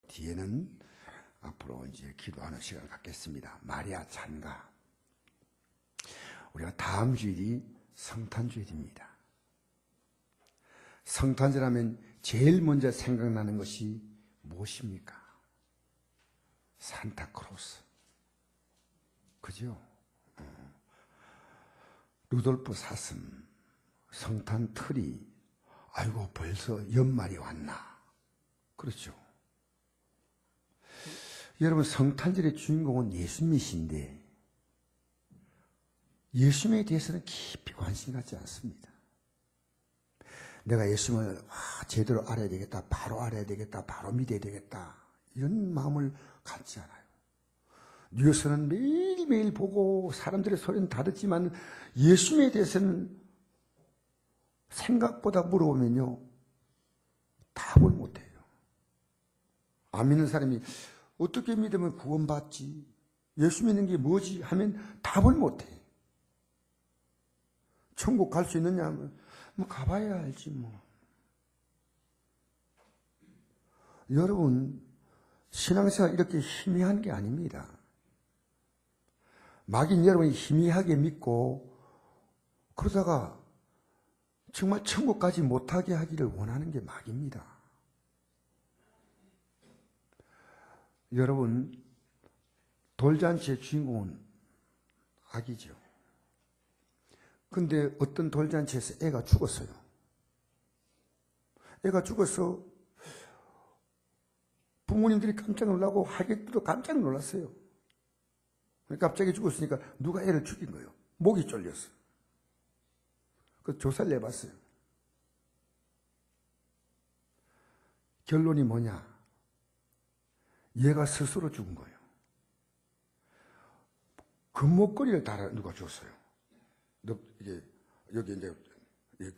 뒤에는 앞으로 이제 기도하는 시간을 갖겠습니다. 마리아 찬가. 우리가 다음 주일이 성탄주일입니다. 성탄절하면 제일 먼저 생각나는 것이 무엇입니까? 산타크로스. 그죠? 루돌프 사슴, 성탄 트리. 아이고 벌써 연말이 왔나. 그렇죠? 여러분, 성탄절의 주인공은 예수님이신데 예수님에 대해서는 깊이 관심 갖지 않습니다. 내가 예수님을 제대로 알아야 되겠다, 바로 알아야 되겠다, 바로 믿어야 되겠다, 이런 마음을 갖지 않아요. 뉴스는 매일매일 보고 사람들의 소리는 다 듣지만 예수님에 대해서는 생각보다 물어보면요 답을 못해요. 안 믿는 사람이 어떻게 믿으면 구원받지? 예수 믿는 게 뭐지? 하면 답을 못해. 천국 갈 수 있느냐 하면 뭐 가봐야 알지 뭐. 여러분, 신앙생활 이렇게 희미한 게 아닙니다. 막인 여러분이 희미하게 믿고 그러다가 정말 천국까지 못하게 하기를 원하는 게 막입니다. 여러분, 돌잔치의 주인공은 아기죠. 근데 어떤 돌잔치에서 애가 죽었어요. 애가 죽어서 부모님들이 깜짝 놀라고 하객들도 깜짝 놀랐어요. 갑자기 죽었으니까 누가 애를 죽인 거예요. 목이 쫄렸어요. 그 조사를 내봤어요. 결론이 뭐냐? 얘가 스스로 죽은 거예요. 금목걸이를 달아 누가 줬어요. 이게 여기 이제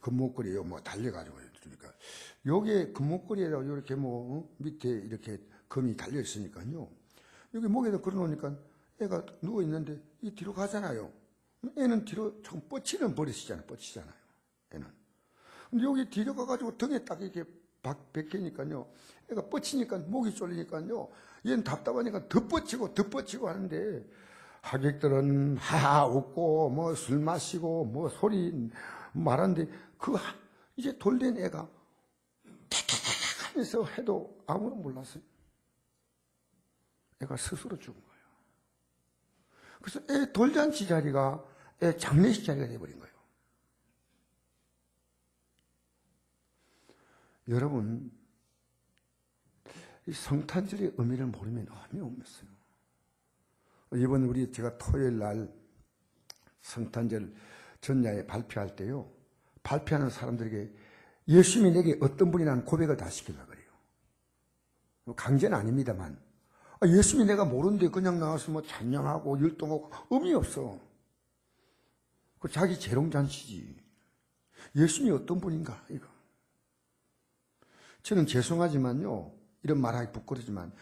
금목걸이에 뭐 달려가지고 그러니까 여기에 금목걸이에다 이렇게 뭐 밑에 이렇게 금이 달려 있으니까요. 여기 목에다 걸어놓으니까 애가 누워 있는데 이 뒤로 가잖아요. 애는 뒤로 조금 뻗치는 버릇이잖아요. 뻗치잖아요. 애는. 근데 여기 뒤로 가가지고 등에 딱 이렇게 박히니까요. 애가 뻗치니까 목이 쫄리니까요. 얘는 답답하니까 더 뻗치고 하는데 하객들은 하하 웃고 뭐 술 마시고 뭐 소리 말하는데 이제 돌된 애가 탁탁탁 하면서 해도 아무도 몰랐어요. 애가 스스로 죽은 거예요. 그래서 애 돌잔치 자리가 애 장례식 자리가 돼버린 거예요. 여러분, 이 성탄절의 의미를 모르면 의미 없어요. 이번 제가 토요일 날 성탄절 전야에 발표할 때요, 발표하는 사람들에게 예수님이 내게 어떤 분이라는 고백을 다 시키려고 그래요. 강제는 아닙니다만, 예수님이 내가 모르는데 그냥 나와서 뭐 찬양하고 율동하고 의미 없어. 그 자기 재롱잔치지. 예수님이 어떤 분인가, 이거. 저는 죄송하지만요, 이런 말하기 부끄러지만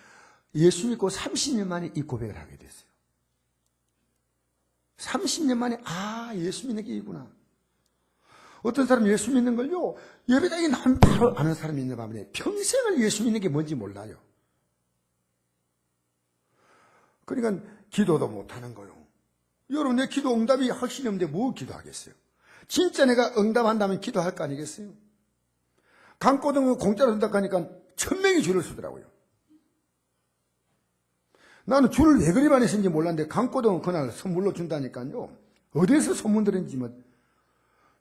예수 믿고 30년 만에 이 고백을 하게 됐어요. 30년 만에 예수 믿는 게 이구나. 어떤 사람이 예수 믿는 걸요, 예배당에 나오면 바로 아는 사람이 있는 반면에 평생을 예수 믿는 게 뭔지 몰라요. 그러니까 기도도 못하는 거요. 여러분, 내 기도 응답이 확신이 없는데 뭐 기도하겠어요? 진짜 내가 응답한다면 기도할 거 아니겠어요? 강고등어 공짜로 준다고 하니까 1000명이 줄을 서더라고요. 나는 줄을 왜 그리 많이 서는지 몰랐는데 강고등어 그날 선물로 준다니까요. 어디에서 소문 들었는지 뭐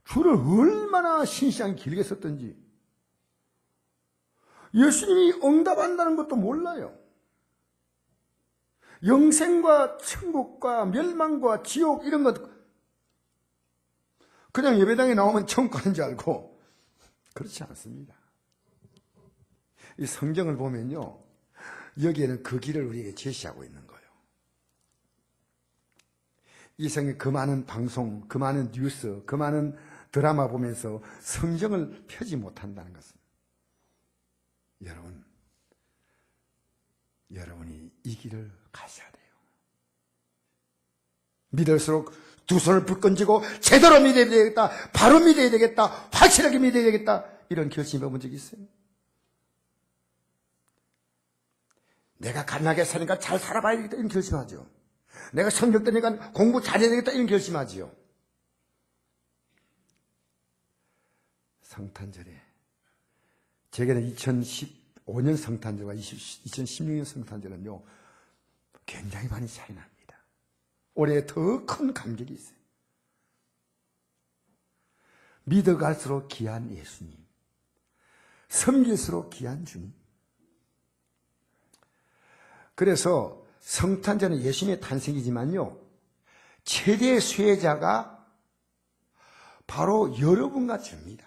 줄을 얼마나 신시하게 길게 섰던지. 예수님이 응답한다는 것도 몰라요. 영생과 천국과 멸망과 지옥 이런 것 그냥 예배당에 나오면 천국 가는 줄 알고 그렇지 않습니다. 이 성경을 보면요, 여기에는 그 길을 우리에게 제시하고 있는 거예요. 이 성의 그 많은 방송, 그 많은 뉴스, 그 많은 드라마 보면서 성경을 펴지 못한다는 것은 여러분이 이 길을 가셔야 돼요. 믿을수록 두 손을 불끈쥐고 제대로 믿어야 되겠다, 바로 믿어야 되겠다, 확실하게 믿어야 되겠다, 이런 결심해 본 적이 있어요? 내가 가난하게 사니까 잘 살아봐야 되겠다 이런 결심하죠. 내가 성적 되니까 공부 잘해야 되겠다 이런 결심하지요. 성탄절에 제게는 2015년 성탄절과 2016년 성탄절은요 굉장히 많이 차이 납니다. 올해 더 큰 감격이 있어요. 믿어갈수록 귀한 예수님, 섬길수록 귀한 주님. 그래서 성탄절은 예수님의 탄생이지만요 최대 수혜자가 바로 여러분과 저입니다.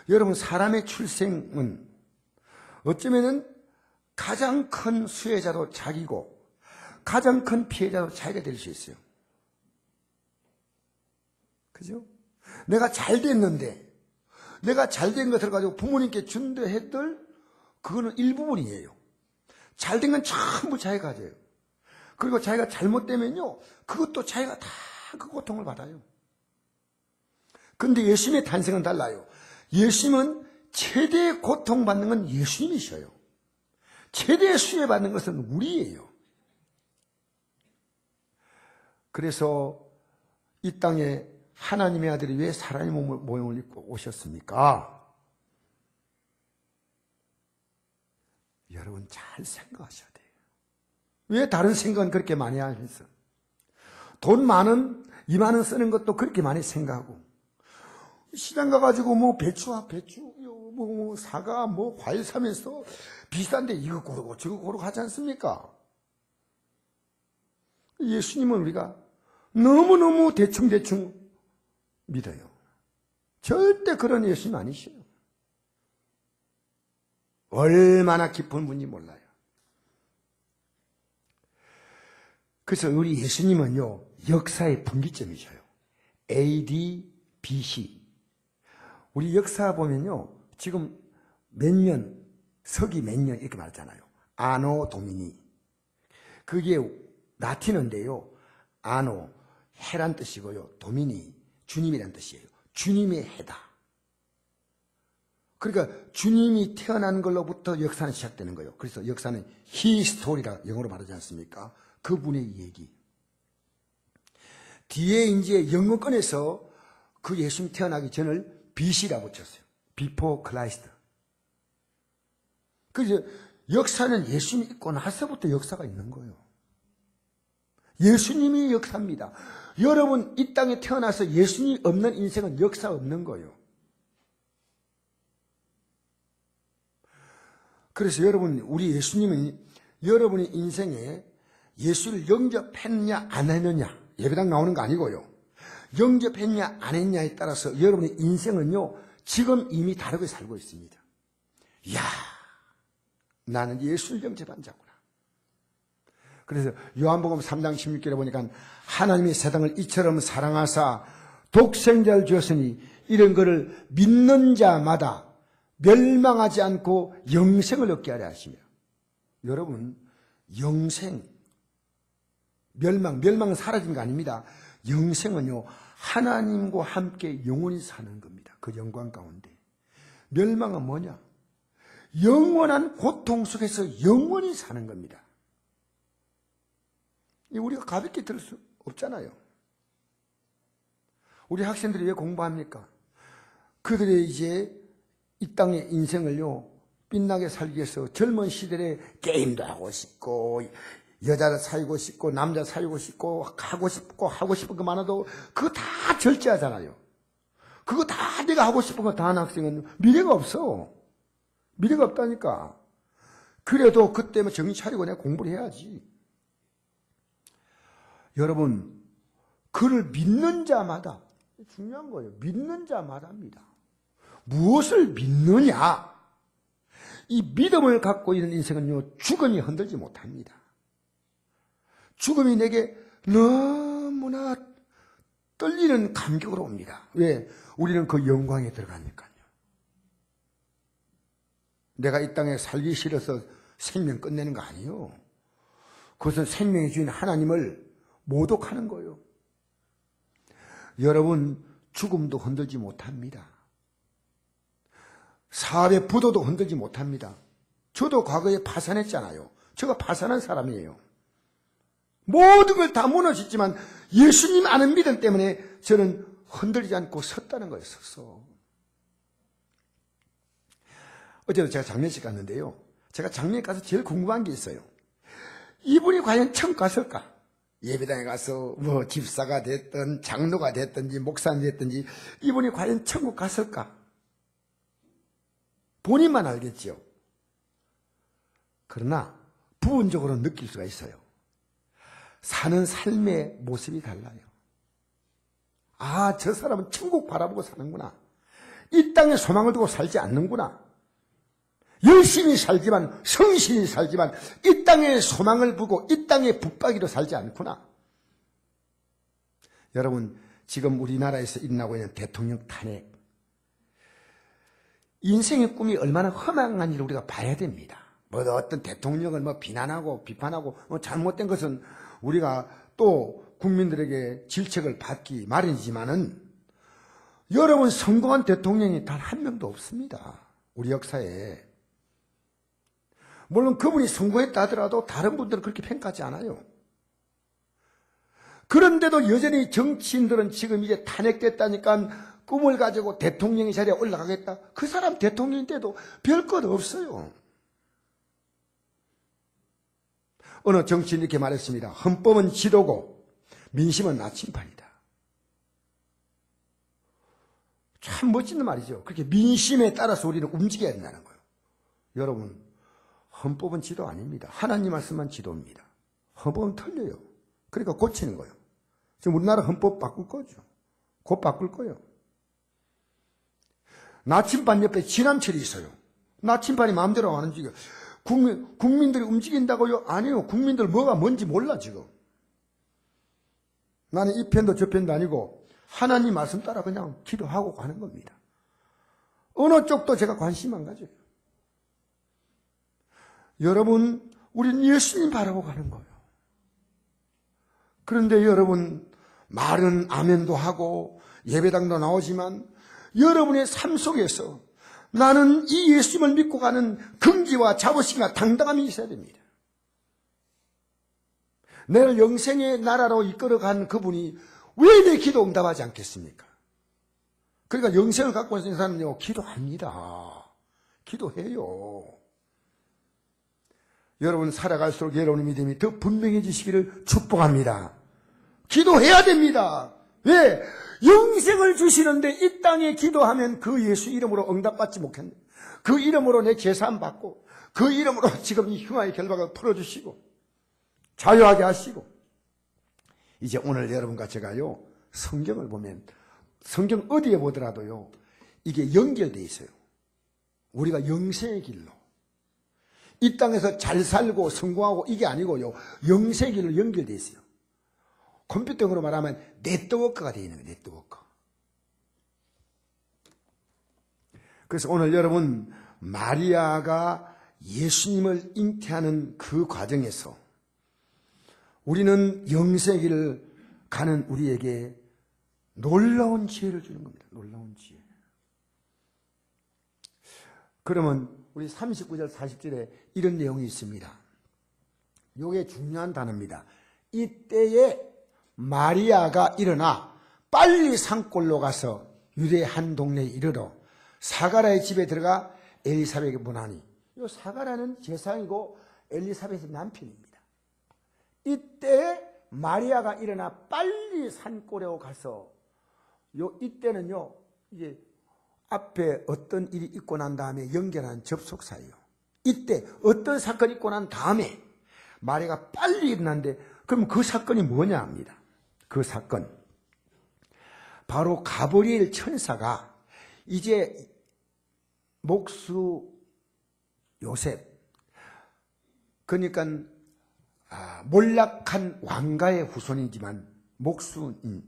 여러분, 사람의 출생은 어쩌면은 가장 큰 수혜자도 자기고 가장 큰 피해자도 자기가 될 수 있어요. 그죠? 내가 잘 됐는데 내가 잘된 것을 가지고 부모님께 준다 했들 그거는 일부분이에요. 잘된 건 전부 자기가 가져요. 그리고 자기가 잘못되면요 그것도 자기가 다 그 고통을 받아요. 그런데 예수님의 탄생은 달라요. 예수님은 최대 고통받는 건 예수님이셔요. 최대 수혜받는 것은 우리예요. 그래서 이 땅에 하나님의 아들이 왜 사람의 모형을 입고 오셨습니까? 여러분 잘 생각하셔야 돼요. 왜 다른 생각은 그렇게 많이 하면서 돈 많은 2만 원 쓰는 것도 그렇게 많이 생각하고 시장 가가지고 뭐 배추, 뭐 사과, 뭐 과일 사면서 비싼데 이거 고르고 저거 고르고 하지 않습니까? 예수님은 우리가 너무너무 대충 믿어요. 절대 그런 예수님 아니시요. 얼마나 깊은 분인지 몰라요. 그래서 우리 예수님은요 역사의 분기점이셔요. AD, BC. 우리 역사 보면요 지금 몇 년, 서기 몇 년 이렇게 말하잖아요. 아노 도미니. 그게 라틴어인데요. 아노, 해란 뜻이고요. 도미니, 주님이란 뜻이에요. 주님의 해다. 그러니까 주님이 태어난 걸로부터 역사는 시작되는 거예요. 그래서 역사는 히스토리라 영어로 말하지 않습니까? 그분의 얘기. 뒤에 이제 영어권에서 그 예수님 태어나기 전을 BC라고 쳤어요. Before Christ. 그래서 역사는 예수님 있고 나서부터 역사가 있는 거예요. 예수님이 역사입니다. 여러분 이 땅에 태어나서 예수님 없는 인생은 역사 없는 거예요. 그래서 여러분 우리 예수님은 여러분의 인생에 예수를 영접했냐 안 했느냐 예배당 나오는 거 아니고요. 영접했냐 안 했냐에 따라서 여러분의 인생은요 지금 이미 다르게 살고 있습니다. 이야 나는 예수를 영접한 자구나. 그래서 요한복음 3장 16절에 보니까 하나님이 세상을 이처럼 사랑하사 독생자를 주었으니 이런 것을 믿는 자마다 멸망하지 않고 영생을 얻게 하려 하시며. 여러분 영생 멸망은 사라진 거 아닙니다. 영생은요 하나님과 함께 영원히 사는 겁니다. 그 영광 가운데. 멸망은 뭐냐? 영원한 고통 속에서 영원히 사는 겁니다. 우리가 가볍게 들을 수 없잖아요. 우리 학생들이 왜 공부합니까? 그들의 이제 이 땅의 인생을요 빛나게 살기 위해서 젊은 시절에 게임도 하고 싶고 여자를 사귀고 싶고 남자 사귀고 싶고 하고 싶은 거 많아도 그거 다 절제하잖아요. 그거 다 내가 하고 싶은 거 다 하는 학생은 미래가 없어. 미래가 없다니까. 그래도 그때 뭐 정신 차리고 내가 공부를 해야지. 여러분 그를 믿는 자마다 중요한 거예요. 믿는 자마다입니다. 무엇을 믿느냐? 이 믿음을 갖고 있는 인생은요 죽음이 흔들지 못합니다. 죽음이 내게 너무나 떨리는 감격으로 옵니다. 왜? 우리는 그 영광에 들어가니까요. 내가 이 땅에 살기 싫어서 생명 끝내는 거 아니에요. 그것은 생명의 주인 하나님을 모독하는 거예요. 여러분 죽음도 흔들지 못합니다. 사업의 부도도 흔들지 못합니다. 저도 과거에 파산했잖아요. 제가 파산한 사람이에요. 모든 걸 다 무너졌지만 예수님 아는 믿음 때문에 저는 흔들리지 않고 섰다는 거예요. 섰어. 어제도 제가 장례식 갔는데요. 제가 장례 가서 제일 궁금한 게 있어요. 이분이 과연 천국 갔을까? 예배당에 가서 뭐 집사가 됐든 장로가 됐든지 목사님 됐든지 이분이 과연 천국 갔을까? 본인만 알겠지요. 그러나 부분적으로 느낄 수가 있어요. 사는 삶의 모습이 달라요. 아, 저 사람은 천국 바라보고 사는구나. 이 땅에 소망을 두고 살지 않는구나. 열심히 살지만, 성실히 살지만 이 땅에 소망을 두고 이 땅에 붙박이로 살지 않구나. 여러분, 지금 우리나라에서 일어나고 있는 대통령 탄핵, 인생의 꿈이 얼마나 허망한 일을 우리가 봐야 됩니다. 뭐 어떤 대통령을 뭐 비난하고 비판하고 잘못된 것은 우리가 또 국민들에게 질책을 받기 마련이지만은 여러분, 성공한 대통령이 단 한 명도 없습니다. 우리 역사에. 물론 그분이 성공했다 하더라도 다른 분들은 그렇게 평가하지 않아요. 그런데도 여전히 정치인들은 지금 이제 탄핵됐다니까 꿈을 가지고 대통령의 자리에 올라가겠다. 그 사람 대통령인데도 별 것 없어요. 어느 정치인이 이렇게 말했습니다. 헌법은 지도고 민심은 나침반이다. 참 멋진 말이죠. 그렇게 민심에 따라서 우리는 움직여야 된다는 거예요. 여러분, 헌법은 지도 아닙니다. 하나님 말씀만 지도입니다. 헌법은 틀려요. 그러니까 고치는 거예요. 지금 우리나라 헌법 바꿀 거죠. 곧 바꿀 거예요. 나침반 옆에 지남철이 있어요. 나침반이 마음대로 안 움직여. 국민들이 움직인다고요? 아니요. 국민들 뭐가 뭔지 몰라 지금. 나는 이 편도 저 편도 아니고 하나님 말씀 따라 그냥 기도하고 가는 겁니다. 어느 쪽도 제가 관심 안 가져요. 여러분, 우리는 예수님 바라고 가는 거예요. 그런데 여러분, 말은 아멘도 하고 예배당도 나오지만 여러분의 삶 속에서 나는 이 예수님을 믿고 가는 긍지와 자부심과 당당함이 있어야 됩니다. 내를 영생의 나라로 이끌어간 그분이 왜 내 기도 응답하지 않겠습니까? 그러니까 영생을 갖고 있는 사람은요, 기도합니다. 기도해요. 여러분, 살아갈수록 여러분의 믿음이 더 분명해지시기를 축복합니다. 기도해야 됩니다. 왜? 영생을 주시는데 이 땅에 기도하면 그 예수 이름으로 응답받지 못했네. 그 이름으로 내 제사함 받고 그 이름으로 지금 이 흉화의 결박을 풀어주시고 자유하게 하시고. 이제 오늘 여러분과 제가요, 성경을 보면 성경 어디에 보더라도요, 이게 연결되어 있어요. 우리가 영생의 길로 이 땅에서 잘 살고 성공하고 이게 아니고요, 영생의 길로 연결되어 있어요. 컴퓨터로 말하면 네트워크가 되어 있는 거예요. 네트워크. 그래서 오늘 여러분, 마리아가 예수님을 잉태하는 그 과정에서 우리는 영생의 길을 가는 우리에게 놀라운 지혜를 주는 겁니다. 놀라운 지혜. 그러면 우리 39절 40절에 이런 내용이 있습니다. 이게 중요한 단어입니다. 이때에 마리아가 일어나 빨리 산골로 가서 유대 한 동네에 이르러 사가랴의 집에 들어가 엘리사벳에게 문하니, 이 사가랴는 제사장이고 엘리사벳의 남편입니다. 이때 마리아가 일어나 빨리 산골에 가서, 이때는요, 이게 앞에 어떤 일이 있고 난 다음에 연결하는 접속사예요. 이때 어떤 사건이 있고 난 다음에 마리아가 빨리 일어났는데, 그럼 그 사건이 뭐냐 합니다. 그 사건, 바로 가브리엘 천사가 이제 목수 요셉, 그러니까 몰락한 왕가의 후손이지만 목수인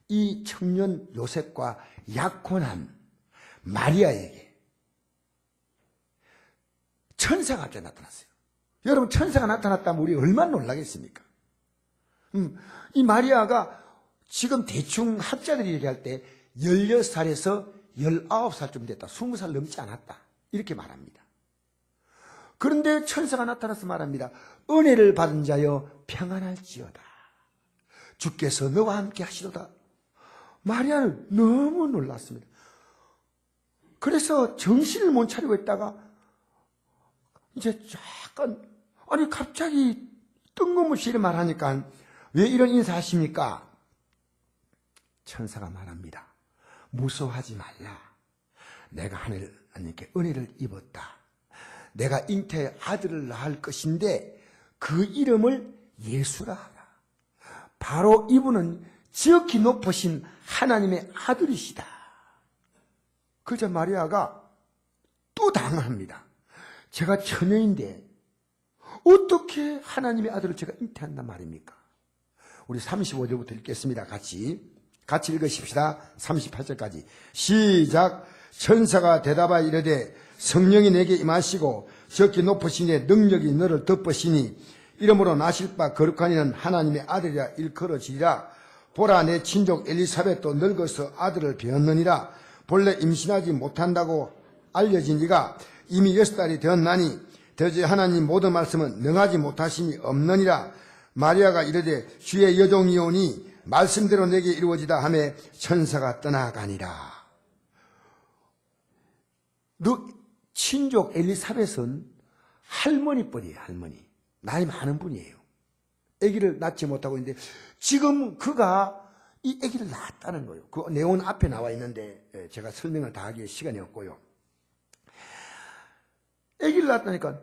이 청년 요셉과 약혼한 마리아에게 천사가 갑자기 나타났어요. 여러분, 천사가 나타났다면 우리 얼마나 놀라겠습니까? 이 마리아가 지금 대충 학자들이 얘기할 때 16살에서 19살쯤 됐다. 20살 넘지 않았다. 이렇게 말합니다. 그런데 천사가 나타나서 말합니다. 은혜를 받은 자여 평안할지어다. 주께서 너와 함께 하시도다. 마리아는 너무 놀랐습니다. 그래서 정신을 못 차리고 있다가 이제 약간 아니 갑자기 뜬금없이 이런 말하니까 왜 이런 인사하십니까? 천사가 말합니다. 무서워하지 말라. 내가 하나님께 은혜를 입었다. 내가 잉태의 아들을 낳을 것인데 그 이름을 예수라 하라. 바로 이분은 지극히 높으신 하나님의 아들이시다. 그저 마리아가 또 당황합니다. 제가 처녀인데 어떻게 하나님의 아들을 제가 잉태한단 말입니까? 우리 35절부터 읽겠습니다. 같이 읽으십시다. 38절까지 시작. 천사가 대답하여 이르되 성령이 내게 임하시고 지극히 높으신 이의 능력이 너를 덮으시니 이러므로 나실 바 거룩한 이는 하나님의 아들이라 일컬어지리라. 보라 내 친족 엘리사벳도 늙어서 아들을 배었느니라. 본래 임신하지 못한다고 알려진 이가 이미 6달이 되었나니 더지 하나님 모든 말씀은 능하지 못하심이 없느니라. 마리아가 이르되 주의 여종이오니 말씀대로 내게 이루어지다 하매 천사가 떠나가니라. 너 친족 엘리사벳은 할머니뻘이에요. 할머니. 나이 많은 분이에요. 아기를 낳지 못하고 있는데 지금 그가 이 아기를 낳았다는 거예요. 그 내용은 앞에 나와 있는데 제가 설명을 다 하기에 시간이 없고요. 아기를 낳았다니까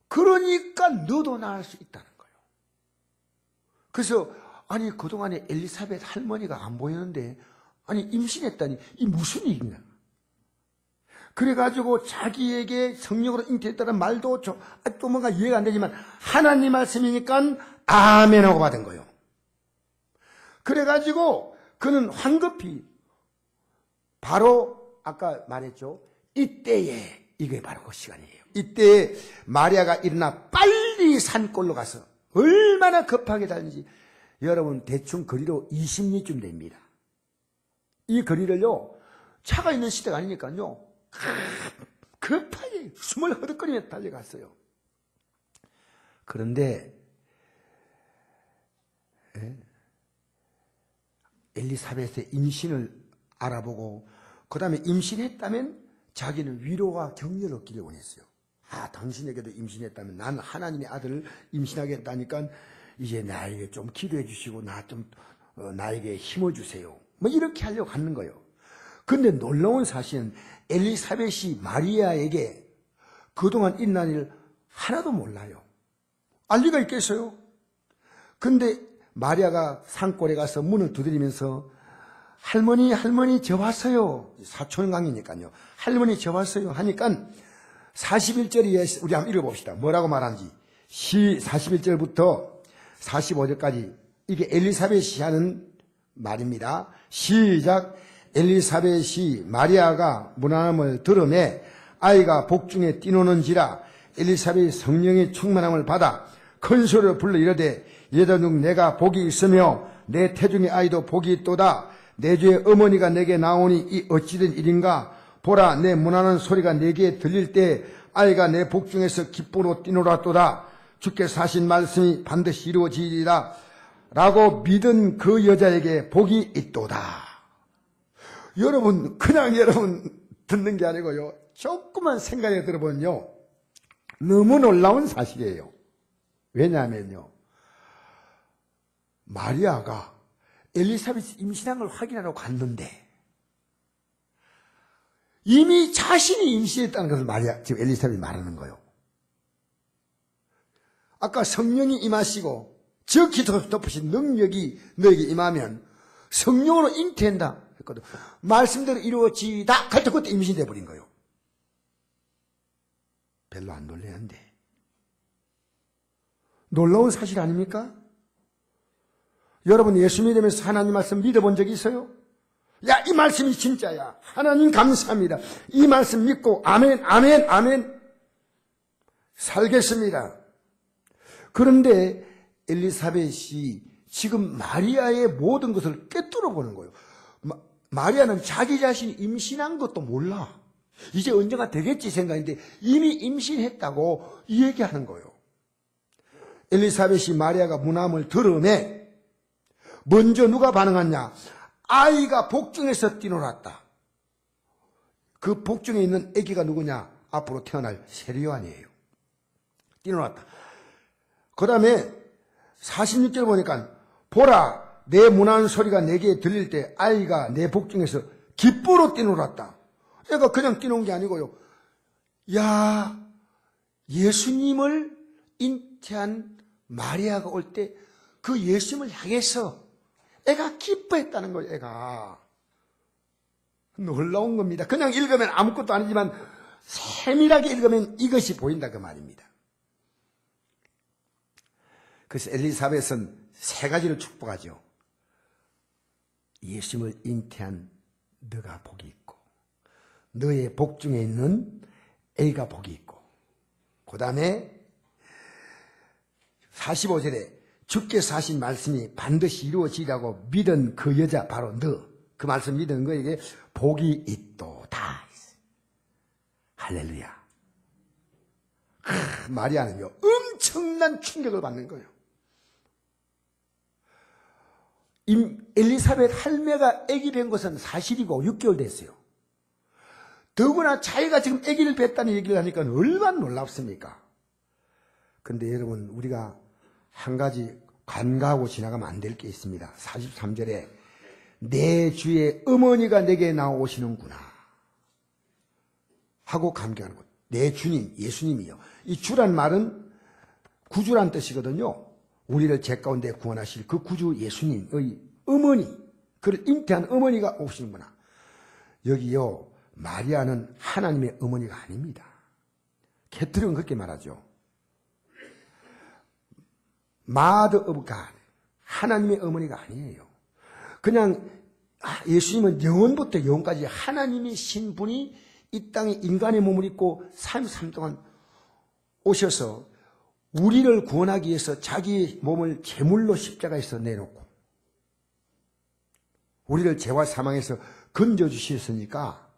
그러니까 너도 낳을 수 있다는 거예요. 그래서 아니 그동안에 엘리사벳 할머니가 안 보이는데 아니 임신했다니 이 무슨 얘기냐. 그래가지고 자기에게 성령으로 잉태했다는 말도 좀 뭔가 이해가 안 되지만 하나님 말씀이니까 아멘 하고 받은 거예요. 그래가지고 그는 황급히 바로 아까 말했죠. 이때에 이게 바로 그 시간이에요. 이때에 마리아가 일어나 빨리 산골로 가서 얼마나 급하게 달리는지 여러분 대충 거리로 20리쯤 됩니다. 이 거리를요 차가 있는 시대가 아니니까요 급하게 숨을 허덕거리며 달려갔어요. 그런데 엘리사벳의 임신을 알아보고 그 다음에 임신했다면 자기는 위로와 격려를 얻기를 원했어요. 아, 당신에게도 임신했다면 나는 하나님의 아들을 임신하겠다니까 이제 나에게 좀 기도해 주시고 나에게 힘을 주세요. 뭐 이렇게 하려고 하는 거예요. 근데 놀라운 사실은 엘리사벳이 마리아에게 그동안 일어난 일 하나도 몰라요. 알 리가 있겠어요? 근데 마리아가 산골에 가서 문을 두드리면서 할머니 저 왔어요. 사촌강이니까요. 할머니 저 왔어요 하니까 41절에 우리 한번 읽어봅시다. 뭐라고 말하는지. 41절부터 45절까지 이게 엘리사벳이 하는 말입니다. 시작. 엘리사벳이 마리아가 문안함을 들으매 아이가 복중에 뛰노는지라 엘리사벳이 성령의 충만함을 받아 큰 소리로 불러 이르되 여자중 내가 복이 있으며 내 태중의 아이도 복이 있도다. 내 주의 어머니가 내게 나오니 이 어찌된 일인가. 보라 내 문하는 소리가 내게 들릴 때 아이가 내 복중에서 기쁨으로 뛰놀았도다. 주께서 하신 말씀이 반드시 이루어지리라 라고 믿은 그 여자에게 복이 있도다. 여러분 그냥 여러분 듣는 게 아니고요. 조금만 생각해 들어보면요. 너무 놀라운 사실이에요. 왜냐하면요. 마리아가 엘리사벳이 임신한 걸 확인하러 갔는데 이미 자신이 임신했다는 것을 지금 엘리사벳이 말하는 거예요. 아까 성령이 임하시고 지극히 덮으신 능력이 너에게 임하면 성령으로 잉태한다 했거든. 말씀대로 이루어지다 할 때 그때 임신돼 버린 거예요. 별로 안 놀라는데 놀라운 사실 아닙니까? 여러분 예수 믿으면서 하나님 말씀 믿어본 적이 있어요? 야, 이 말씀이 진짜야. 하나님 감사합니다. 이 말씀 믿고 아멘 아멘 아멘 살겠습니다. 그런데 엘리사벳이 지금 마리아의 모든 것을 꿰뚫어 보는 거예요. 마리아는 자기 자신이 임신한 것도 몰라. 이제 언젠가 되겠지 생각인데 이미 임신했다고 얘기하는 거예요. 엘리사벳이 마리아가 무남을 들으매 먼저 누가 반응하냐? 아이가 복중에서 뛰놀았다. 그 복중에 있는 아기가 누구냐? 앞으로 태어날 세례요한이에요. 뛰놀았다. 그 다음에 46절 보니까 보라 내 문안 소리가 내게 들릴 때 아이가 내 복중에서 기뻐로 뛰놀았다. 애가 그냥 뛰노는 게 아니고요. 야, 예수님을 잉태한 마리아가 올 때 그 예수님을 향해서 애가 기뻐했다는 거예요. 애가 놀라운 겁니다. 그냥 읽으면 아무것도 아니지만 세밀하게 읽으면 이것이 보인다 그 말입니다. 그래서 엘리사벳은 세 가지로 축복하죠. 예수님을 잉태한 너가 복이 있고, 너의 복중에 있는 애가 복이 있고, 그 다음에 45절에 주께서 하신 말씀이 반드시 이루어지리라고 믿은 그 여자 바로 너, 그 말씀 믿은 거에게 복이 있도다. 할렐루야. 마리아는요 엄청난 충격을 받는 거예요. 엘리사벳 할매가 아기 뵌 것은 사실이고 6개월 됐어요. 더구나 자기가 지금 아기를 뵀다는 얘기를 하니까 얼마나 놀랍습니까? 근데 여러분, 우리가 한 가지 간과하고 지나가면 안 될 게 있습니다. 43절에 내 주의 어머니가 내게 나오시는구나 하고 감격하는 것. 내 주님, 예수님이요. 이 주란 말은 구주란 뜻이거든요. 우리를 죄 가운데 구원하실 그 구주 예수님의 어머니, 그를 잉태한 어머니가 오시는구나. 여기요, 마리아는 하나님의 어머니가 아닙니다. 캐톨릭은 그렇게 말하죠. Mother of God, 하나님의 어머니가 아니에요. 그냥 예수님은 영원부터 영원까지 하나님의 신분이 이 땅에 인간의 몸을 입고 33 동안 오셔서 우리를 구원하기 위해서 자기 몸을 제물로 십자가에서 내놓고 우리를 죄와 사망에서 건져주셨으니까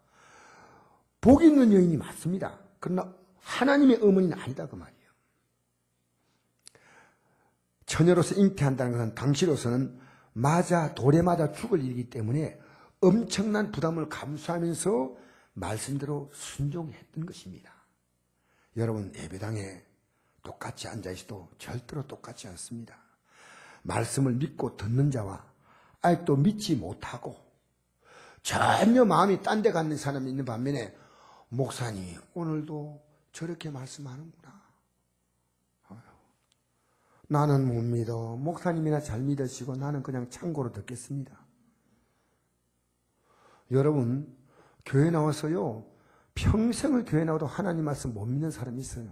복 있는 여인이 맞습니다. 그러나 하나님의 어머니는 아니다 그 말이에요. 처녀로서 잉태한다는 것은 당시로서는 맞아 돌에 맞아 죽을 일이기 때문에 엄청난 부담을 감수하면서 말씀대로 순종했던 것입니다. 여러분, 예배당에 똑같이 앉아있어도 절대로 똑같지 않습니다. 말씀을 믿고 듣는 자와 아직도 믿지 못하고 전혀 마음이 딴 데 가는 사람이 있는 반면에 목사님 오늘도 저렇게 말씀하는구나. 나는 못 믿어. 목사님이나 잘 믿으시고 나는 그냥 참고로 듣겠습니다. 여러분, 교회 나와서요 평생을 교회 나와도 하나님 말씀 못 믿는 사람이 있어요.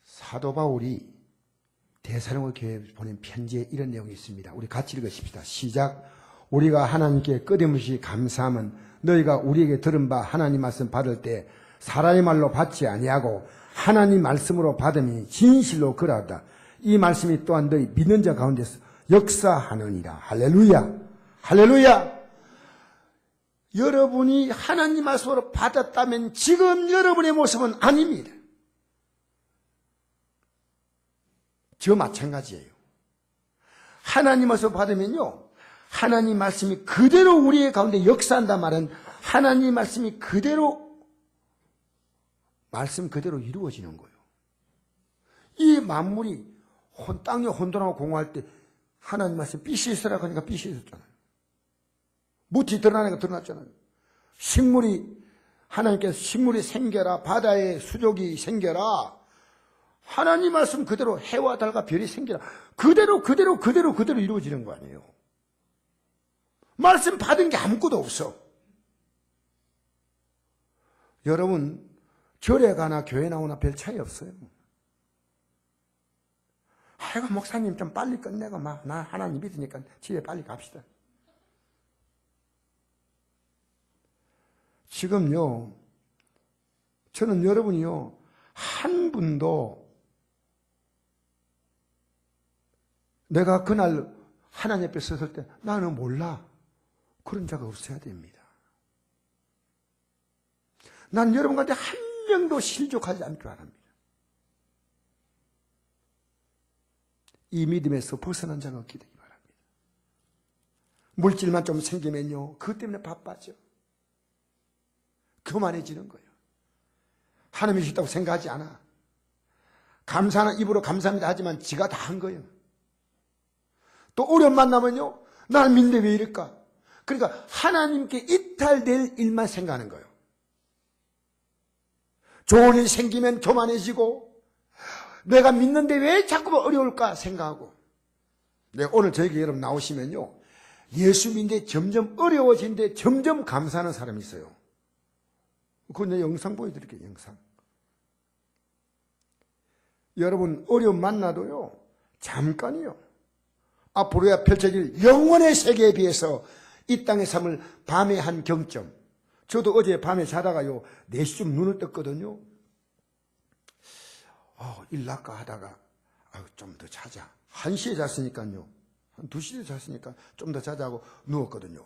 사도 바울이 데살로니가 교회에 보낸 편지에 이런 내용이 있습니다. 우리 같이 읽으십시다. 시작. 우리가 하나님께 끝없이 감사함은 너희가 우리에게 들은 바 하나님 말씀 받을 때 사람의 말로 받지 아니하고 하나님 말씀으로 받음이 진실로 그러하다. 이 말씀이 또한 너희 믿는 자 가운데서 역사하느니라. 할렐루야. 할렐루야. 여러분이 하나님 말씀으로 받았다면 지금 여러분의 모습은 아닙니다. 저 마찬가지예요. 하나님 말씀 받으면요 하나님 말씀이 그대로 우리의 가운데 역사한단 말은 하나님 말씀이 그대로 말씀 그대로 이루어지는 거예요. 이 만물이 땅에 혼돈하고 공허할 때 하나님 말씀 빛이 있으라 하니까 빛이 있었잖아요. 무티 드러나니까 드러났잖아요. 식물이 하나님께서 식물이 생겨라, 바다에 수족이 생겨라, 하나님 말씀 그대로 해와 달과 별이 생겨라, 그대로 이루어지는 거 아니에요. 말씀 받은 게 아무것도 없어. 여러분, 절에 가나 교회 나오나 별 차이 없어요. 아이고 목사님 좀 빨리 끝내고 나 하나님 믿으니까 집에 빨리 갑시다. 지금요 저는 여러분이요 한 분도 내가 그날 하나님 앞에 섰을 때 나는 몰라 그런 자가 없어야 됩니다. 난 여러분 가운데 한 명도 실족하지 않길 바랍니다. 이 믿음에서 벗어난 자가 없게 되기 바랍니다. 물질만 좀 생기면요, 그것 때문에 바빠져. 교만해지는 거예요. 하나님이 주셨다고 생각하지 않아. 감사는 입으로 감사합니다 하지만 지가 다 한 거예요. 또 어려움 만나면요, 나는 믿는데 왜 이럴까? 그러니까 하나님께 이탈될 일만 생각하는 거예요. 좋은 일 생기면 교만해지고, 내가 믿는데 왜 자꾸 어려울까 생각하고. 네, 오늘 저에게 여러분 나오시면요, 예수 믿는데 점점 어려워지는데 점점 감사하는 사람이 있어요. 그건 내 영상 보여드릴게요. 영상. 여러분 어려움 만나도요, 잠깐이요, 앞으로야 펼쳐질 영원의 세계에 비해서 이 땅의 삶을 밤에 한 경점. 저도 어제 밤에 자다가요, 4시쯤 눈을 떴거든요. 일 날까 하다가 좀 더 자자. 1시에 잤으니까요, 한 2시에 잤으니까 좀 더 자자고 누웠거든요.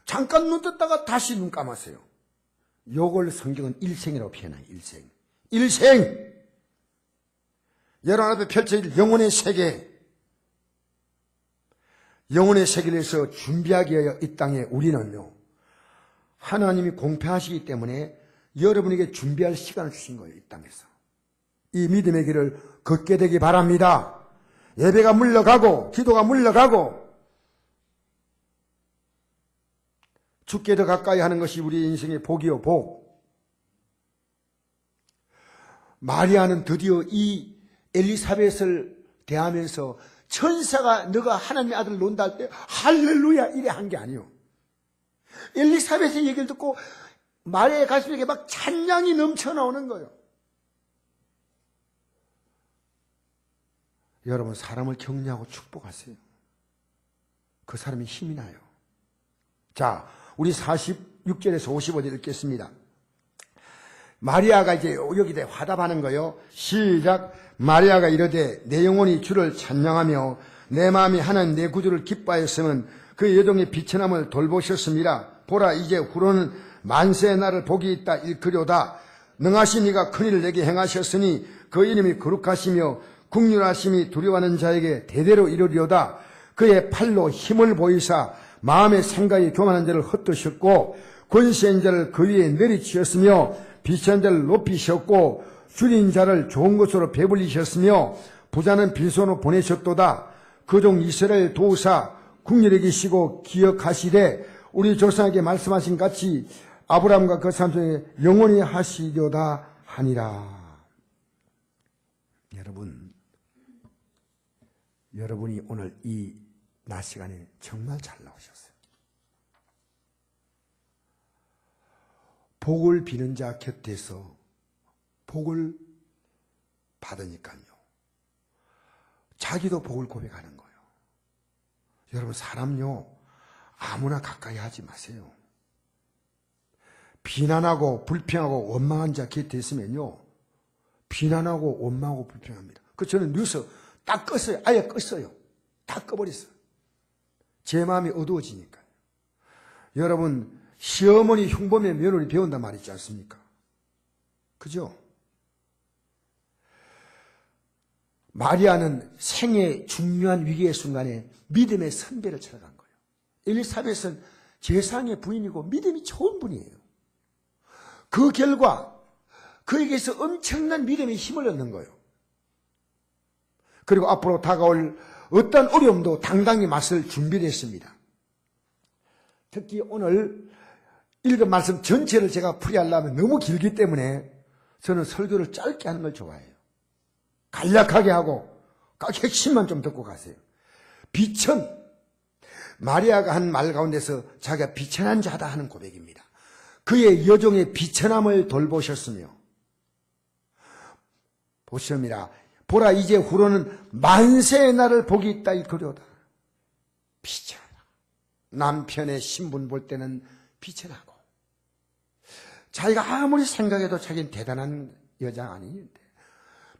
잠깐 눈 떴다가 다시 눈 감았어요. 요걸 성경은 일생이라고 표현해요. 일생. 일생! 여러분 앞에 펼쳐질 영혼의 세계, 영혼의 세계를 위해서 준비하기 위하여 이 땅에 우리는요, 하나님이 공평하시기 때문에 여러분에게 준비할 시간을 주신 거예요. 이 땅에서. 이 믿음의 길을 걷게 되기 바랍니다. 예배가 물러가고 기도가 물러가고 주께 더 가까이 하는 것이 우리 인생의 복이요 복. 마리아는 드디어 이 엘리사벳을 대하면서 천사가 너가 하나님의 아들을 논다 할 때 할렐루야 이래 한 게 아니에요. 엘리사벳의 얘기를 듣고 마리아의 가슴에게 막 찬양이 넘쳐나오는 거예요. 여러분, 사람을 격려하고 축복하세요. 그 사람이 힘이 나요. 자, 우리 46절에서 55절 읽겠습니다. 마리아가 이제 여기다 화답하는 거예요. 시작. 마리아가 이르되 내 영혼이 주를 찬양하며 내 마음이 하나님 내 구주를 기뻐하였으면 그 여종의 비천함을 돌보셨습니다. 보라, 이제 후로는 만세의 날을 복이 있다 일컬요다. 능하신 이가 큰일을 내게 행하셨으니 그 이름이 거룩하시며 국률하심이 두려워하는 자에게 대대로 이루리로다. 그의 팔로 힘을 보이사 마음의 생각이 교만한 자를 헛드셨고 권세인 자를 그 위에 내리치셨으며 비천한 자를 높이셨고 줄인 자를 좋은 것으로 배불리셨으며 부자는 빈손으로 보내셨도다. 그 종 이스라엘 도우사 국률에 계시고 기억하시되 우리 조상에게 말씀하신 같이 아브라함과 그 사람 중에 영원히 하시려다 하니라. 여러분이 오늘 이 낮 시간에 정말 잘 나오셨어요. 복을 비는 자 곁에서 복을 받으니까요, 자기도 복을 고백하는 거예요. 여러분, 사람요 아무나 가까이 하지 마세요. 비난하고 불평하고 원망한 자 곁에 있으면요, 비난하고 원망하고 불평합니다. 그 저는 뉴스 딱 껐어요. 아예 껐어요. 다 꺼버렸어요. 제 마음이 어두워지니까요. 여러분, 시어머니 흉보면 며느리 배운단 말 있지 않습니까? 그죠? 마리아는 생의 중요한 위기의 순간에 믿음의 선배를 찾아간 거예요. 엘리사벳은 제상의 부인이고 믿음이 좋은 분이에요. 그 결과 그에게서 엄청난 믿음의 힘을 얻는 거예요. 그리고 앞으로 다가올 어떤 어려움도 당당히 맞설 준비를 했습니다. 특히 오늘 읽은 말씀 전체를 제가 풀이하려면 너무 길기 때문에 저는 설교를 짧게 하는 걸 좋아해요. 간략하게 하고 딱 핵심만 좀 듣고 가세요. 비천, 마리아가 한 말 가운데서 자기가 비천한 자다 하는 고백입니다. 그의 여종의 비천함을 돌보셨으며 보시옵니다. 보라, 이제 후로는 만세의 날을 복이 있다 일컬요다. 비천하다. 남편의 신분 볼 때는 비천하고, 자기가 아무리 생각해도 자기는 대단한 여자 아니는데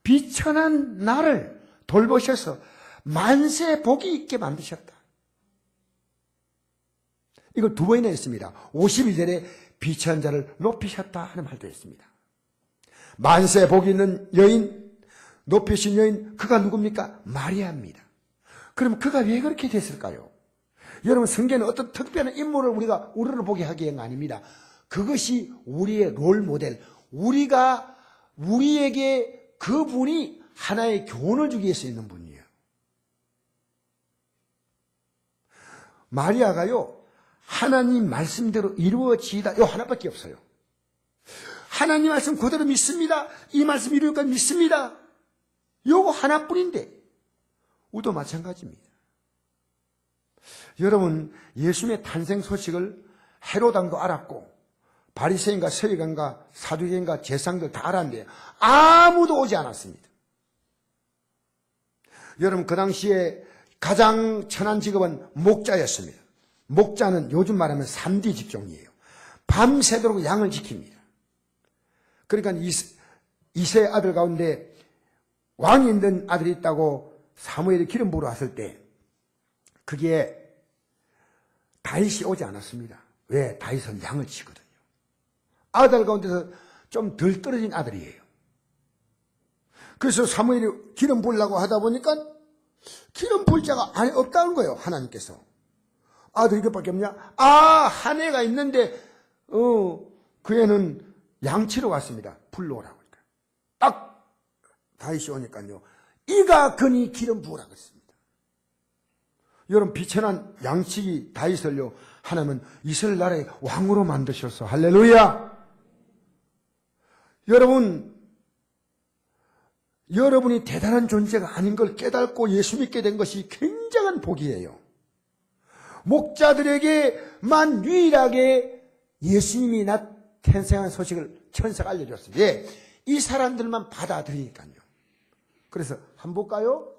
비천한 나를 돌보셔서 만세 복이 있게 만드셨다. 이걸 두 번이나 했습니다. 51절에 비천한 자를 높이셨다 하는 말도 했습니다. 만세 복이 있는 여인, 높이신 여인, 그가 누굽니까? 마리아입니다. 그럼 그가 왜 그렇게 됐을까요? 여러분, 성경에는 어떤 특별한 인물을 우리를 보게 하기가 아닙니다. 그것이 우리의 롤 모델, 우리에게 그분이 하나의 교훈을 주기 위해서 있는 분이에요. 마리아가요, 하나님 말씀대로 이루어지다, 요 하나밖에 없어요. 하나님 말씀 그대로 믿습니다. 이 말씀 이루니까 믿습니다. 요거 하나뿐인데, 우리도 마찬가지입니다. 여러분, 예수님의 탄생 소식을 헤로당도 알았고, 바리새인과 서기관과 사두개인과 제사장들 다 알았는데 아무도 오지 않았습니다. 여러분, 그 당시에 가장 천한 직업은 목자였습니다. 목자는 요즘 말하면 3D 직종이에요. 밤새도록 양을 지킵니다. 그러니까 이세 아들 가운데 왕이 있는 아들이 있다고 사무엘이 기름 부으러 왔을 때 그게 다윗이 오지 않았습니다. 왜? 다윗은 양을 치거든요. 아들 가운데서 좀 덜 떨어진 아들이에요. 그래서 사무엘이 기름 부으려고 하다 보니까 기름 부을 자가 없다는 거예요. 하나님께서. 아들 이것밖에 없냐? 한 애가 있는데 그 애는 양치러 왔습니다. 불러오라고. 딱 다윗이 오니까요. 이가 그니 기름 부으라고 했습니다. 여러분, 비천한 양치기 다윗을요, 하나님은 이스라엘 나라의 왕으로 만드셨어. 할렐루야. 여러분이 대단한 존재가 아닌 걸 깨닫고 예수 믿게 된 것이 굉장한 복이에요. 목자들에게만 유일하게 예수님이 탄생한 소식을 천사가 알려줬습니다. 예, 이 사람들만 받아들이니까요. 그래서 한번 볼까요?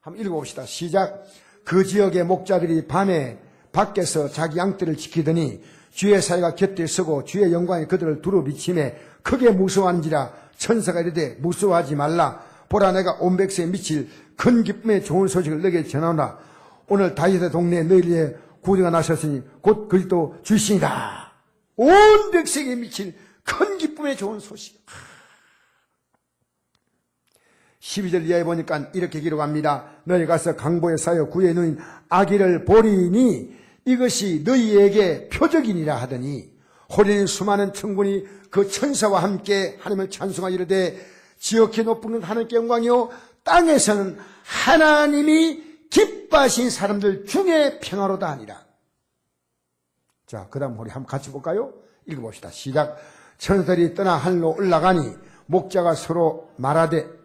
한번 읽어봅시다. 시작. 그 지역의 목자들이 밤에 밖에서 자기 양떼를 지키더니 주의 사이가 곁에 서고 주의 영광이 그들을 두루 비치매 크게 무서워하는지라. 천사가 이르되 무서워하지 말라. 보라, 내가 온 백성에 미칠 큰 기쁨의 좋은 소식을 너에게 전하노라. 오늘 다윗의 동네에 너희에게 구주가 나셨으니 곧 그리스도 주시니라. 온 백성에 미칠 큰 기쁨의 좋은 소식. 12절 이하에 보니까 이렇게 기록합니다. 너희 가서 강보에 쌓여 구에 누인 아기를 보리니 이것이 너희에게 표적이니라 하더니 호련히 수많은 천군이 그 천사와 함께 하나님을 찬송하여 이르되 지극히 높은 하나님께 영광이요 땅에서는 하나님이 기뻐하신 사람들 중에 평화로다 하니라. 자, 그 다음 우리 한번 같이 볼까요? 읽어봅시다. 시작. 천사들이 떠나 하늘로 올라가니 목자가 서로 말하되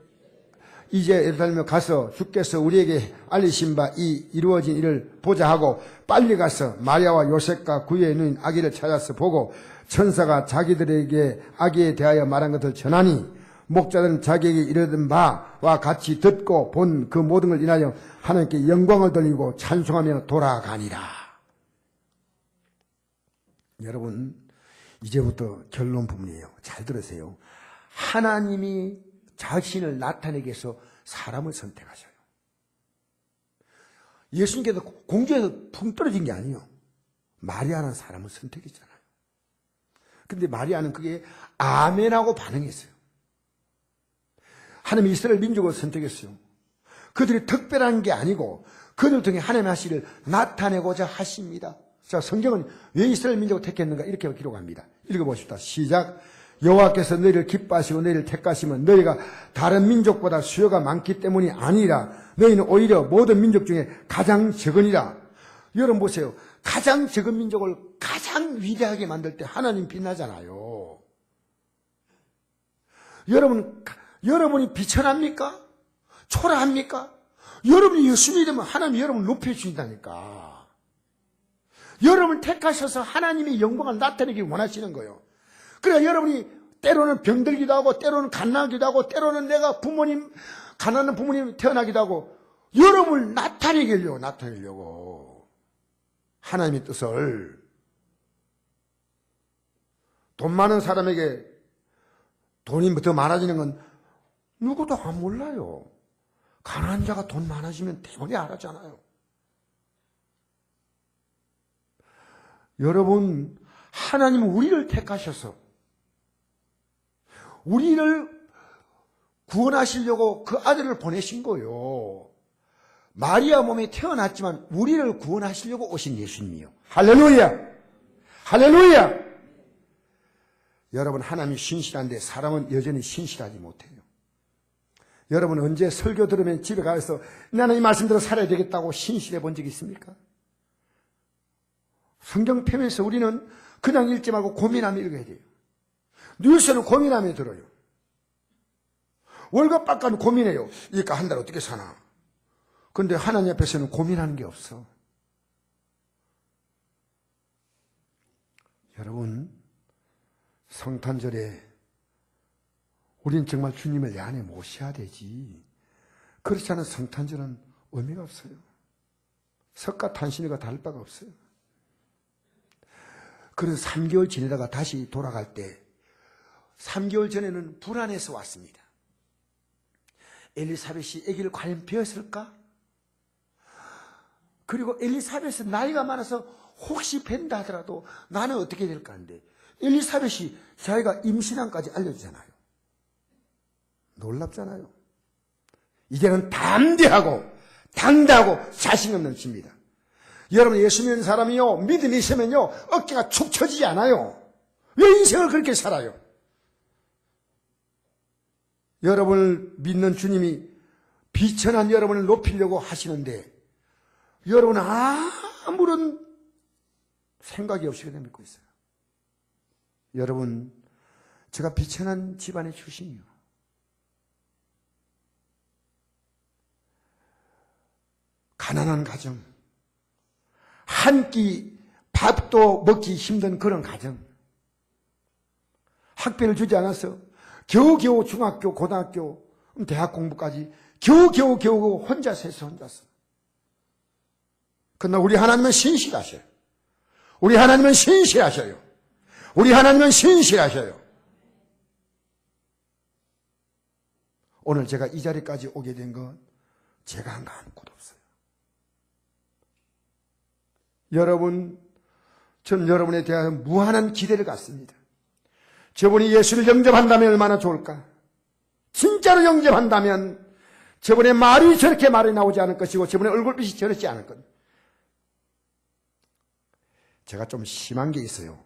이제 예루살렘에 가서 주께서 우리에게 알리신 바 이 이루어진 일을 보자 하고 빨리 가서 마리아와 요셉과 구유에 누인 아기를 찾아서 보고 천사가 자기들에게 아기에 대하여 말한 것을 전하니 목자들은 자기에게 이르던 바와 같이 듣고 본 그 모든 걸 인하여 하나님께 영광을 돌리고 찬송하며 돌아가니라. 여러분, 이제부터 결론 부분이에요. 잘 들으세요. 하나님이 자신을 나타내기 위해서 사람을 선택하셔요. 예수님께서 공중에서 붕 떨어진 게 아니에요. 마리아라는 사람을 선택했잖아요. 근데 마리아는 그게 아멘하고 반응했어요. 하나님 이스라엘 민족을 선택했어요. 그들이 특별한 게 아니고 그들 통해 하나님의 하시를 나타내고자 하십니다. 자, 성경은 왜 이스라엘 민족을 택했는가 이렇게 기록합니다. 읽어보십시다. 시작. 여호와께서 너희를 기뻐하시고 너희를 택하시면 너희가 다른 민족보다 수요가 많기 때문이 아니라 너희는 오히려 모든 민족 중에 가장 적으니라. 여러분 보세요. 가장 적은 민족을 가장 위대하게 만들 때 하나님 빛나잖아요. 여러분이 비천합니까? 초라합니까? 여러분이 예수님이 되면 하나님이 여러분을 높여주신다니까. 여러분을 택하셔서 하나님의 영광을 나타내기 원하시는 거예요. 그래, 여러분이 때로는 병들기도 하고 때로는 갓나기도 하고 때로는 내가 가난한 부모님 태어나기도 하고 여러분을 나타내려고 하나님의 뜻을. 돈 많은 사람에게 돈이 더 많아지는 건 누구도 안 몰라요. 가난한 자가 돈 많아지면 대부분이 알았잖아요. 여러분, 하나님은 우리를 택하셔서 우리를 구원하시려고 그 아들을 보내신 거예요. 마리아 몸에 태어났지만 우리를 구원하시려고 오신 예수님이요. 할렐루야! 할렐루야! 여러분, 하나님이 신실한데 사람은 여전히 신실하지 못해요. 여러분, 언제 설교 들으면 집에 가서 나는 이 말씀대로 살아야 되겠다고 신실해 본 적이 있습니까? 성경 펴면서 우리는 그냥 읽지 말고 고민하며 읽어야 돼요. 뉴스는 고민하며 들어요. 월급 받고는 고민해요. 이니까 한 달 어떻게 사나. 그런데 하나님 앞에서는 고민하는 게 없어. 여러분, 성탄절에 우린 정말 주님을 내 안에 모셔야 되지. 그렇지 않은 성탄절은 의미가 없어요. 석가 탄신일과 다를 바가 없어요. 그런 3개월 지내다가 다시 돌아갈 때 3개월 전에는 불안해서 왔습니다. 엘리사벳이 아기를 과연 배었을까? 그리고 엘리사벳은 나이가 많아서 혹시 뵌다 하더라도 나는 어떻게 될까 하는데 엘리사벳이 자기가 임신한까지 알려주잖아요. 놀랍잖아요. 이제는 담대하고 당대하고 자신감 넘칩니다. 여러분, 예수 믿는 사람이요, 믿음이 있으면요, 어깨가 축 처지지 않아요. 왜 인생을 그렇게 살아요? 여러분을 믿는 주님이 비천한 여러분을 높이려고 하시는데 여러분은 아무런 생각이 없이 그냥 믿고 있어요. 여러분, 제가 비천한 집안의 출신이요. 가난한 가정, 한 끼 밥도 먹기 힘든 그런 가정, 학비를 주지 않아서 겨우겨우 중학교, 고등학교, 대학 공부까지 겨우겨우 혼자서 해서 혼자서. 그러나 우리 하나님은 신실하셔요. 우리 하나님은 신실하셔요. 우리 하나님은 신실하셔요. 오늘 제가 이 자리까지 오게 된 건 제가 한 거 아무것도 없어요. 여러분, 저는 여러분에 대한 무한한 기대를 갖습니다. 저분이 예수를 영접한다면 얼마나 좋을까? 진짜로 영접한다면 저분의 말이 저렇게 말이 나오지 않을 것이고 저분의 얼굴빛이 저렇지 않을 것. 제가 좀 심한 게 있어요.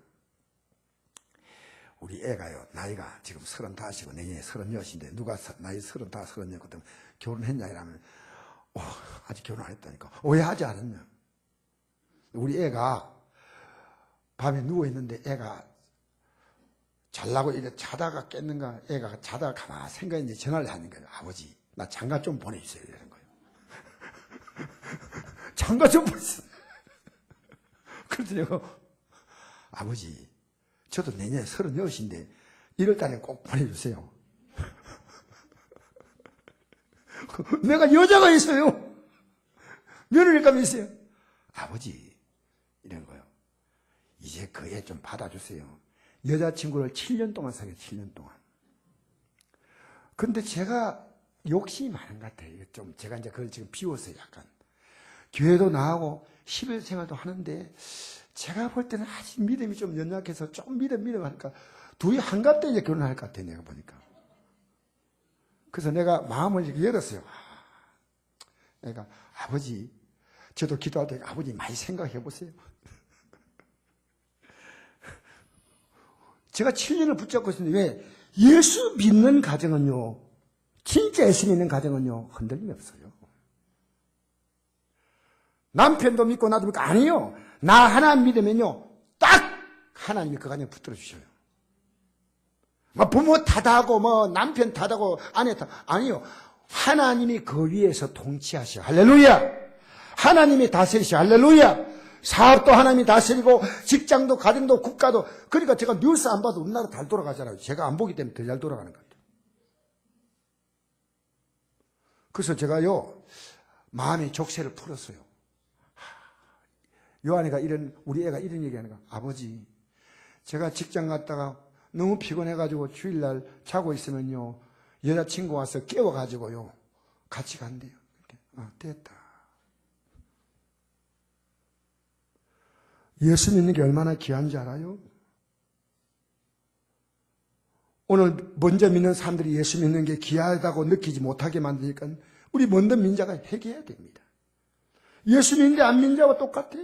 우리 애가요, 나이가 지금 35이고 내년에 36인데 누가 나이 35, 36 그때 결혼했냐 이러면 아직 결혼 안 했다니까. 왜 하지 않았냐? 우리 애가 밤에 누워있는데 애가 잘라고 이래 자다가 깼는가, 애가 자다가 가만히 생각했는데 전화를 하는 거예요. 아버지, 나 장가 좀 보내주세요. 이러는 거예요. 장가 좀 보내주세요. 그래서 내가, 아버지, 저도 내년에 36인데 1월달에 꼭 보내주세요. 내가 여자가 있어요. 며느리감이 있어요. 아버지, 이런 거요. 이제 그 애 좀 받아주세요. 여자친구를 7년 동안 사귀어요. 7년 동안. 근데 제가 욕심이 많은 것 같아요. 좀 제가 이제 그걸 지금 비웠어요. 약간. 교회도 나가고 11 생활도 하는데 제가 볼 때는 아직 믿음이 좀 연약해서 좀 믿음 하니까 둘이 한갑때 이제 결혼할 것 같아요. 내가 보니까. 그래서 내가 마음을 이렇게 열었어요. 내가 아버지, 저도 기도할 때 아버지 많이 생각해 보세요. 제가 7년을 붙잡고 있었는데 왜? 예수 믿는 가정은요, 진짜 예수 믿는 가정은요, 흔들림이 없어요. 남편도 믿고 나도 믿고 아니요. 나 하나 믿으면요, 딱 하나님이 그 가정에 붙들어 주셔요. 뭐 부모 탓하고 뭐 남편 탓하고 아내 탓 아니요. 하나님이 그 위에서 통치하셔. 할렐루야. 하나님이 다스리셔. 할렐루야. 사업도 하나님이 다스리고 직장도 가정도 국가도. 그러니까 제가 뉴스 안 봐도 우리나라 잘 돌아가잖아요. 제가 안 보기 때문에 더 잘 돌아가는 것 같아요. 그래서 제가요, 마음의 족쇄를 풀었어요. 요한이가 우리 애가 이런 얘기하는 거야. 아버지, 제가 직장 갔다가 너무 피곤해가지고 주일날 자고 있으면요, 여자친구 와서 깨워가지고요, 같이 간대요. 됐다. 예수 믿는 게 얼마나 귀한지 알아요? 오늘 먼저 믿는 사람들이 예수 믿는 게 귀하다고 느끼지 못하게 만드니까 우리 먼저 민자가 회개해야 됩니다. 예수 믿는데 안 믿는 자와 똑같아.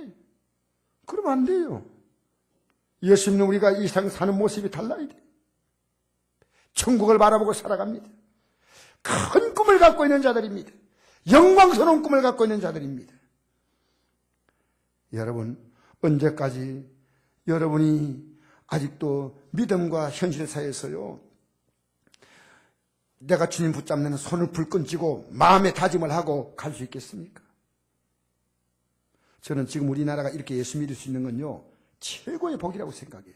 그러면 안 돼요. 예수 믿는 우리가 이 세상 사는 모습이 달라야 돼. 천국을 바라보고 살아갑니다. 큰 꿈을 갖고 있는 자들입니다. 영광스러운 꿈을 갖고 있는 자들입니다. 여러분, 언제까지 여러분이 아직도 믿음과 현실 사이에서요, 내가 주님 붙잡는 손을 불끈 쥐고 마음의 다짐을 하고 갈 수 있겠습니까? 저는 지금 우리나라가 이렇게 예수 믿을 수 있는 건요, 최고의 복이라고 생각해요.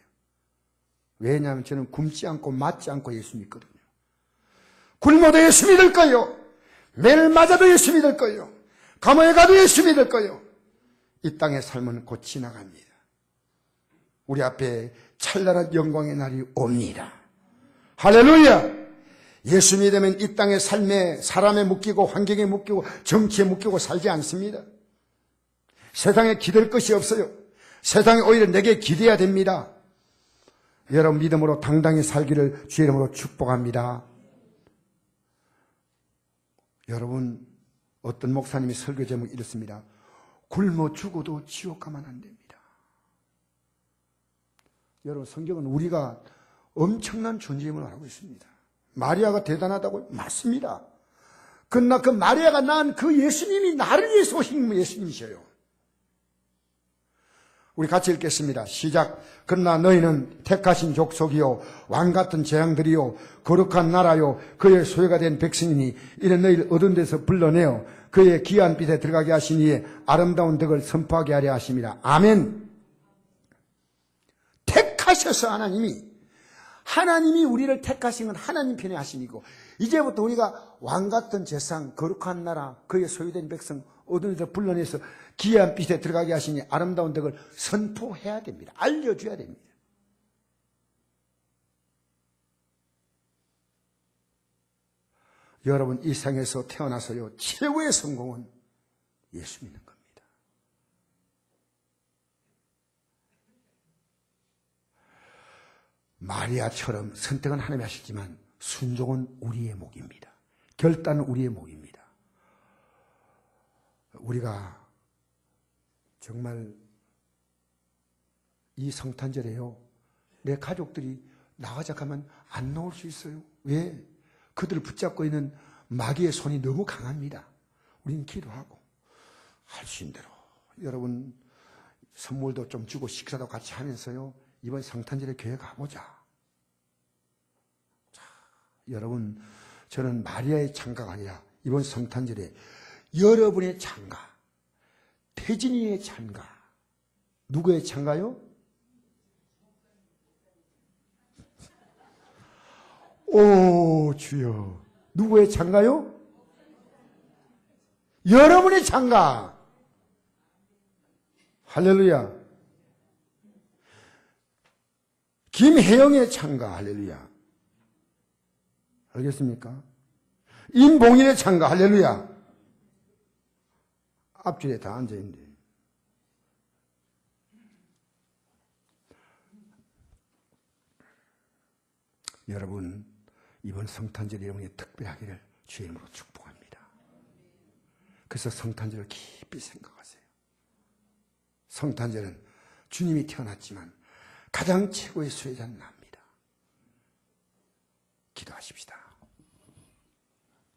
왜냐하면 저는 굶지 않고 맞지 않고 예수 믿거든요. 굶어도 예수 믿을 거요. 매일 맞아도 예수 믿을 거요. 감옥에 가도 예수 믿을 거요. 이 땅의 삶은 곧 지나갑니다. 우리 앞에 찬란한 영광의 날이 옵니다. 할렐루야! 예수 믿으면 이 땅의 삶에 사람에 묶이고 환경에 묶이고 정치에 묶이고 살지 않습니다. 세상에 기댈 것이 없어요. 세상이 오히려 내게 기대야 됩니다. 여러분 믿음으로 당당히 살기를 주의 이름으로 축복합니다. 여러분 어떤 목사님이 설교 제목이 이렇습니다. 굶어 죽어도 지옥 가면 안 됩니다. 여러분 성경은 우리가 엄청난 존재임을 알고 있습니다. 마리아가 대단하다고? 맞습니다. 그러나 그 마리아가 낳은 그 예수님이 나를 위해서 오신 예수님이셔요. 우리 같이 읽겠습니다. 시작. 그러나 너희는 택하신 족속이요 왕같은 재앙들이요 거룩한 나라요 그의 소유가 된 백성이니 이는 너희를 얻은 데서 불러내어 그의 귀한 빛에 들어가게 하시니 아름다운 덕을 선포하게 하려 하심이라. 아멘. 택하셔서 하나님이 우리를 택하신 건 하나님 편에 하심이고 이제부터 우리가 왕같은 재상 거룩한 나라 그의 소유된 백성 얻은 데서 불러내서 귀한 빛에 들어가게 하시니 아름다운 덕을 선포해야 됩니다. 알려줘야 됩니다. 여러분 이 세상에서 태어나서요 최고의 성공은 예수 믿는 겁니다. 마리아처럼 선택은 하나님이 하시지만 순종은 우리의 몫입니다. 결단은 우리의 몫입니다. 우리가 정말 이 성탄절에요 내 가족들이 나가자 하면 안 나올 수 있어요. 왜? 그들을 붙잡고 있는 마귀의 손이 너무 강합니다. 우리는 기도하고 할 수 있는 대로 여러분 선물도 좀 주고 식사도 같이 하면서요 이번 성탄절에 교회 가보자. 자, 여러분 저는 마리아의 창가가 아니라 이번 성탄절에 여러분의 창가, 태진이의 창가, 누구의 창가요? 오 주여, 누구의 창가요? 여러분의 창가. 할렐루야. 김혜영의 창가. 할렐루야. 알겠습니까? 임봉인의 창가. 할렐루야. 앞줄에 다 앉아있는데. 여러분 이번 성탄절 여러분이 특별하기를 주의 이름으로 축복합니다. 그래서 성탄절을 깊이 생각하세요. 성탄절은 주님이 태어났지만 가장 최고의 수혜자는 납니다. 기도하십시다.